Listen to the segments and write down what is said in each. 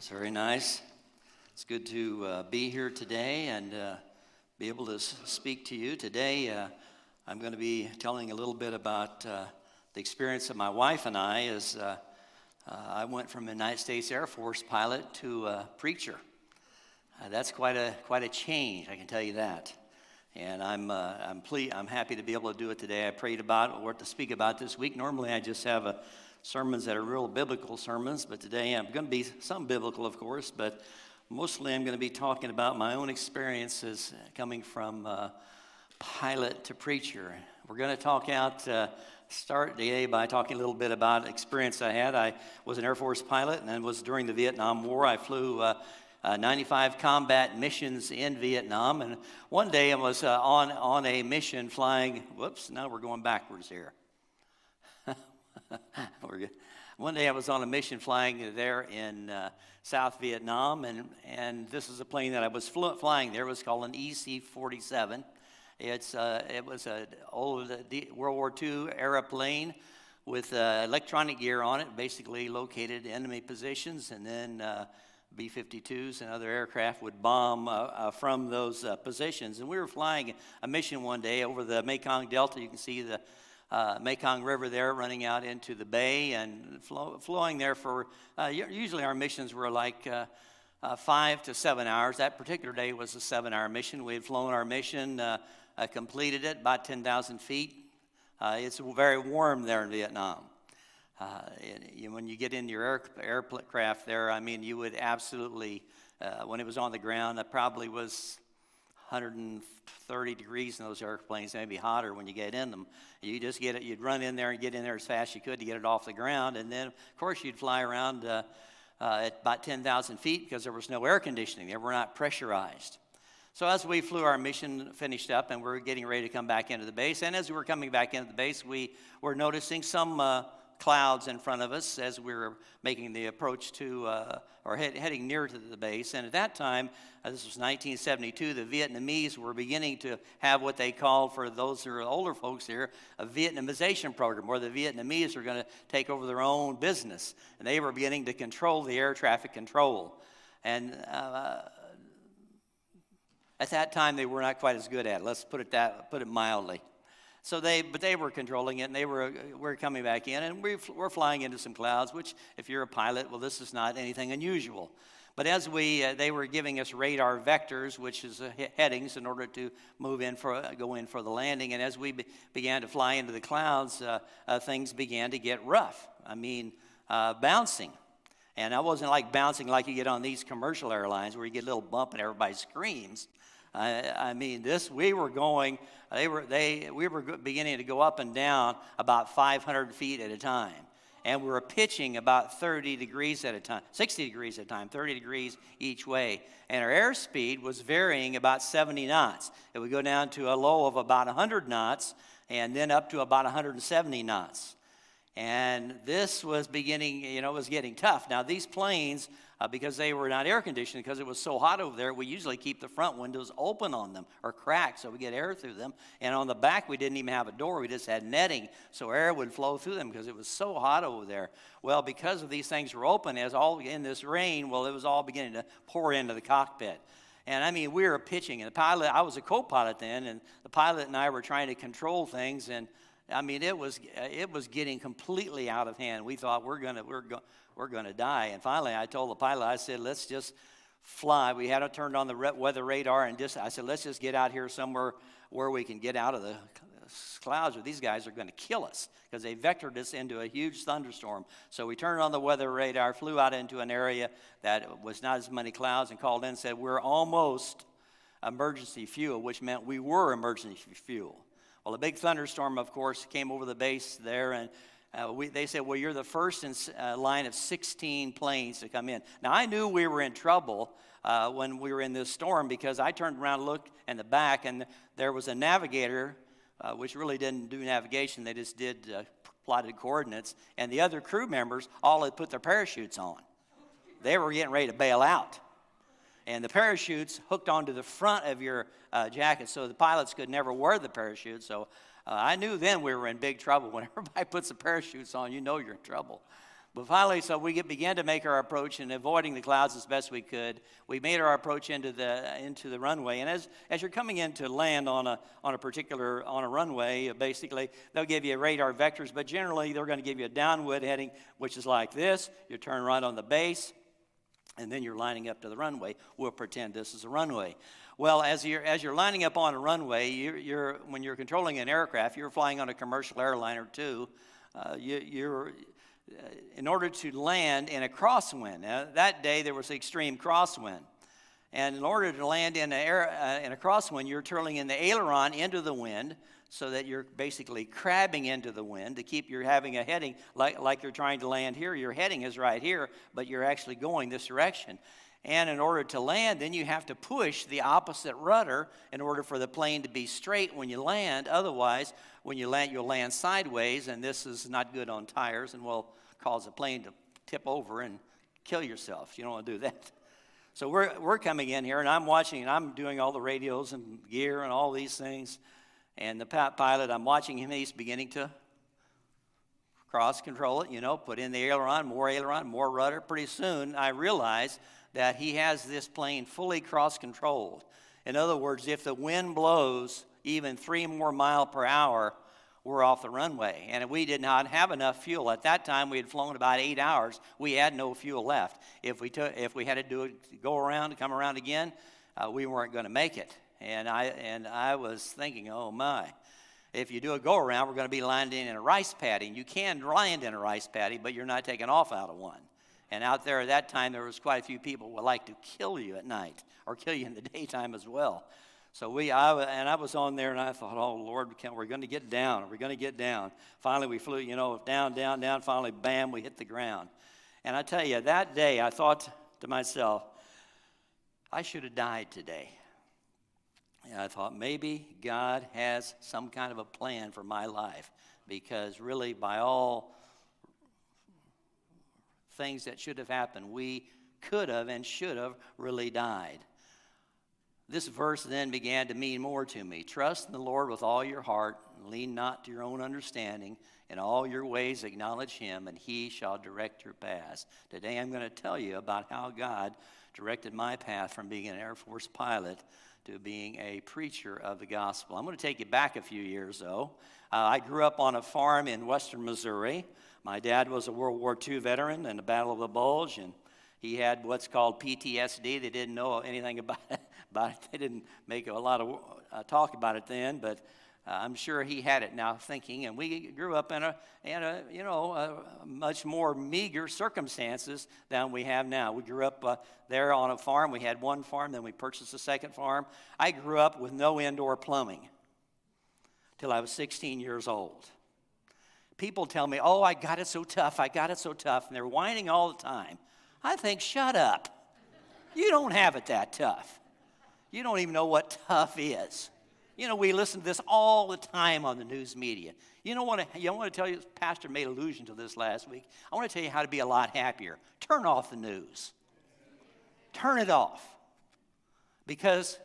It's very nice. It's good to be here today and be able to speak to you. Today, I'm going to be telling a little bit about the experience of my wife and I as I went from a United States Air Force pilot to a preacher. That's quite a change, I can tell you that. And I'm happy to be able to do it today. I prayed about what to speak about this week. Normally, I just have sermons that are real biblical sermons, but today I'm going to be some biblical, of course, but mostly I'm going to be talking about my own experiences coming from pilot to preacher. We're going to start today by talking a little bit about experience I had. I was an Air Force pilot, and then was during the Vietnam War. I flew 95 combat missions in Vietnam, and one day I was on a mission flying. Now we're going backwards here. One day I was on a mission flying there in South Vietnam, and this is a plane that I was flying there. It was called an EC-47. It was an old World War II era plane with electronic gear on it, basically located enemy positions, and then B-52s and other aircraft would bomb from those positions. And we were flying a mission one day over the Mekong Delta. You can see the Mekong River there running out into the bay and flowing there for, usually our missions were like 5 to 7 hours. That particular day was a 7-hour mission. We had flown our mission, completed it, about 10,000 feet. It's very warm there in Vietnam. When you get in your aircraft there, I mean, you would absolutely, when it was on the ground, it probably was 130 degrees in those airplanes, maybe hotter when you get in them. You just get it, you'd run in there and get in there as fast as you could to get it off the ground. And then, of course, you'd fly around at about 10,000 feet because there was no air conditioning. They were not pressurized. So as we flew our mission, finished up, and we were getting ready to come back into the base. And as we were coming back into the base, we were noticing some clouds in front of us as we were making the approach to, or heading near to the base. And at that time, this was 1972, the Vietnamese were beginning to have what they called, for those who are older folks here, a Vietnamization program, where the Vietnamese were going to take over their own business. And they were beginning to control the air traffic control. And at that time, they were not quite as good at it. Let's put it mildly. So they were controlling it, and we're coming back in, and we're flying into some clouds, which, if you're a pilot, well, this is not anything unusual. But as they were giving us radar vectors, which is headings, in order to go in for the landing, and as we began to fly into the clouds, things began to get rough. I mean, bouncing. And I wasn't like bouncing like you get on these commercial airlines where you get a little bump and everybody screams. I mean, we were beginning to go up and down about 500 feet at a time. And we were pitching about 30 degrees at a time, 60 degrees at a time, 30 degrees each way. And our airspeed was varying about 70 knots. It would go down to a low of about 100 knots and then up to about 170 knots. And this was beginning, it was getting tough. Now, these planes, because they were not air conditioned, because it was so hot over there, we usually keep the front windows open on them or cracked so we get air through them. And on the back, we didn't even have a door. We just had netting so air would flow through them because it was so hot over there. Well, because of these things were open, as all in this rain, well, it was all beginning to pour into the cockpit. And I mean, we were pitching. And the pilot, I was a co-pilot then, and the pilot and I were trying to control things. And I mean, it was getting completely out of hand. We thought we're gonna die. And finally, I told the pilot, I said, let's just fly. We had it turned on the weather radar, and I said, let's just get out here somewhere where we can get out of the clouds, or these guys are going to kill us, because they vectored us into a huge thunderstorm. So we turned on the weather radar, flew out into an area that was not as many clouds, and called in and said, we're almost emergency fuel, which meant we were emergency fuel. Well, a big thunderstorm, of course, came over the base there, and they said, well, you're the first in line of 16 planes to come in. Now, I knew we were in trouble when we were in this storm, because I turned around and looked in the back, and there was a navigator, which really didn't do navigation. They just did plotted coordinates, and the other crew members all had put their parachutes on. They were getting ready to bail out. And the parachutes hooked onto the front of your jacket, so the pilots could never wear the parachute. So I knew then we were in big trouble. When everybody puts the parachutes on, you know you're in trouble. But finally, so we began to make our approach and avoiding the clouds as best we could. We made our approach into the runway. And as you're coming into land on a runway, basically they'll give you radar vectors, but generally they're going to give you a downwind heading, which is like this. You turn right on the base, and then you're lining up to the runway. We'll pretend this is a runway. Well, as you're lining up on a runway, when you're controlling an aircraft, you're flying on a commercial airliner too. In order to land in a crosswind. That day there was extreme crosswind. And in order to land in a crosswind, you're turning in the aileron into the wind so that you're basically crabbing into the wind to keep your having a heading like you're trying to land here. Your heading is right here, but you're actually going this direction. And in order to land, then you have to push the opposite rudder in order for the plane to be straight when you land. Otherwise, when you land, you'll land sideways, and this is not good on tires and will cause the plane to tip over and kill yourself. You don't want to do that. So we're coming in here, and I'm watching, and I'm doing all the radios and gear and all these things. And the pilot, I'm watching him. He's beginning to cross control it, put in the aileron, more rudder. Pretty soon, I realize that he has this plane fully cross-controlled. In other words, if the wind blows even 3 more miles per hour, we're off the runway. And we did not have enough fuel. At that time, we had flown about 8 hours. We had no fuel left. If we had to come around again, we weren't going to make it. And I was thinking, oh my, if you do a go-around, we're going to be landing in a rice paddy. And you can land in a rice paddy, but you're not taking off out of one. And out there at that time, there was quite a few people who would like to kill you at night or kill you in the daytime as well. So I was on there, and I thought, oh, Lord, we're going to get down. We're going to get down. Finally, we flew, down. Finally, bam, we hit the ground. And I tell you, that day, I thought to myself, I should have died today. And I thought, maybe God has some kind of a plan for my life, because really, by all things that should have happened, we could have and should have really died. This verse then began to mean more to me. Trust in the Lord with all your heart, and lean not to your own understanding. In all your ways acknowledge him, and he shall direct your paths. Today I'm going to tell you about how God directed my path from being an Air Force pilot to being a preacher of the gospel. I'm going to take you back a few years, though. I grew up on a farm in western Missouri. My dad was a World War II veteran in the Battle of the Bulge, and he had what's called PTSD. They didn't know anything about it. They didn't make a lot of talk about it then, but I'm sure he had it now thinking. And we grew up in a much more meager circumstances than we have now. We grew up there on a farm. We had one farm, then we purchased a second farm. I grew up with no indoor plumbing till I was 16 years old. People tell me, oh, I got it so tough, and they're whining all the time. I think, shut up. You don't have it that tough. You don't even know what tough is. We listen to this all the time on the news media. I want to tell you, Pastor made allusion to this last week. I want to tell you how to be a lot happier. Turn off the news. Turn it off. Because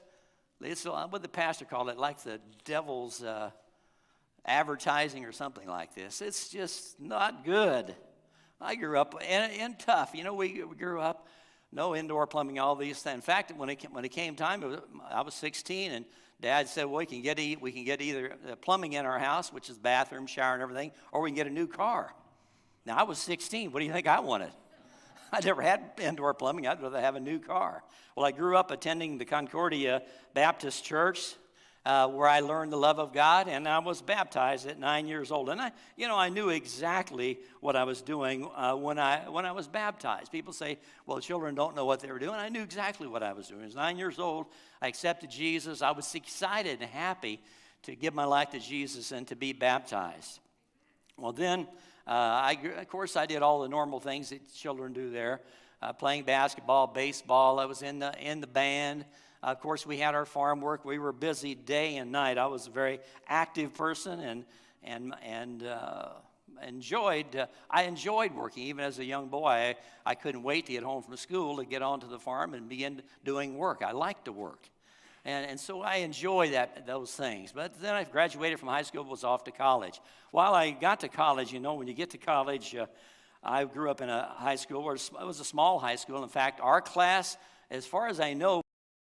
it's what the pastor called it, like the devil's advertising or something like this. It's just not good. I grew up in tough. We grew up, no indoor plumbing, all these things. In fact, when it came time, I was 16, and Dad said, well, we can get either plumbing in our house, which is bathroom, shower, and everything, or we can get a new car. Now, I was 16. What do you think I wanted? I never had indoor plumbing. I'd rather have a new car. Well, I grew up attending the Concordia Baptist Church, where I learned the love of God, and I was baptized at 9 years old. And I knew exactly what I was doing when I was baptized. People say, well, children don't know what they were doing. I knew exactly what I was doing. I was 9 years old. I accepted Jesus. I was excited and happy to give my life to Jesus and to be baptized. Well, then, of course, I did all the normal things that children do there, playing basketball, baseball. I was in the band. Of course, we had our farm work. We were busy day and night. I was a very active person and enjoyed working. Even as a young boy, I couldn't wait to get home from school to get onto the farm and begin doing work. I liked to work. And so I enjoy those things. But then I graduated from high school, was off to college. While I got to college, when you get to college, I grew up in a high school where it was a small high school. In fact, our class, as far as I know,